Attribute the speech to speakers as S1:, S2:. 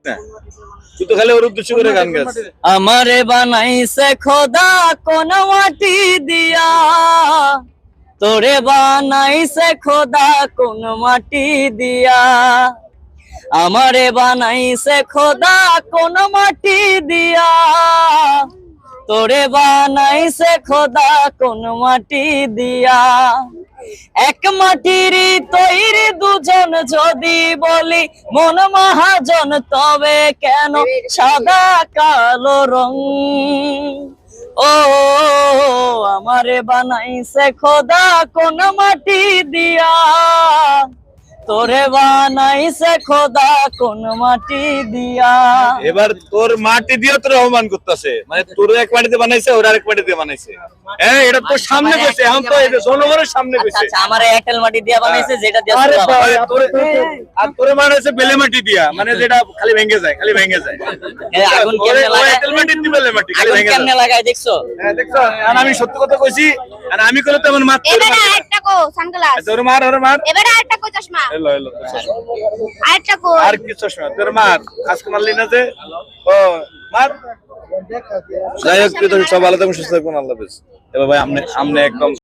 S1: না তুই তো খালি ওর উদ্দেশ্য করে গান গাস।
S2: আমারে বানাইছে খোদা কোন মাটি দিয়া, তোরে বানাইছে খোদা কোন মাটি দিয়া, আমারে বানাইছে খোদা কোন মাটি দিয়া, তোরে বানাইছে খোদা কোন মাটি দিয়া। এক মাটির তৈরি দুজন যদি বলি মন মহাজন, তবে কেন সাদা কালো রং? ও আমারে বানাইছে খোদা কোন মাটি দিয়া, তোরে বানাইছে খোদা কোন মাটি দিয়া।
S1: এবার তোর মাটি দিয়ে তোর অপমান করতেছে, মানে তোর এক মাটিতে বানাইছে, ওর আরেক মাটিতে বানাইছে। হ্যাঁ এটা তোর সামনে কইছে, এখন তো এই যে জনগণের সামনে কইছে।
S2: আচ্ছা আমারে এঁটেল মাটি দিয়া বানাইছে, যেটা দিয়া
S1: আরে ভাই আর তোরে বানাইছে বেলে মাটি দিয়া, মানে যেটা খালি ভেঙে যায়, খালি ভেঙে যায়।
S2: আগুন কেমনে লাগায়,
S1: এঁটেল মাটি দিয়ে বেলে মাটি খালি
S2: আগুন
S1: ভেঙে
S2: কেমনে
S1: যায়।
S2: লাগায় দেখছো?
S1: হ্যাঁ দেখছো, আর আমি সত্যি কথা কইছি, আর আমি কইলে তো এমন মার
S3: এবারে আরেকটা কো সানগ্লাস,
S1: তোর মার, ওর মার।
S3: এবারে আরেকটা কো চশমা,
S1: এলো এলো
S3: আরেকটা কো।
S1: আর কি চশমা তোর মার, আজকে মারলি না যে? ও মার। যাই হোক, তুই তো সব ভালো থাকুন, সুস্থ থাকুন, আল্লাহ হাফেজ। এবার ভাই আমনে একদম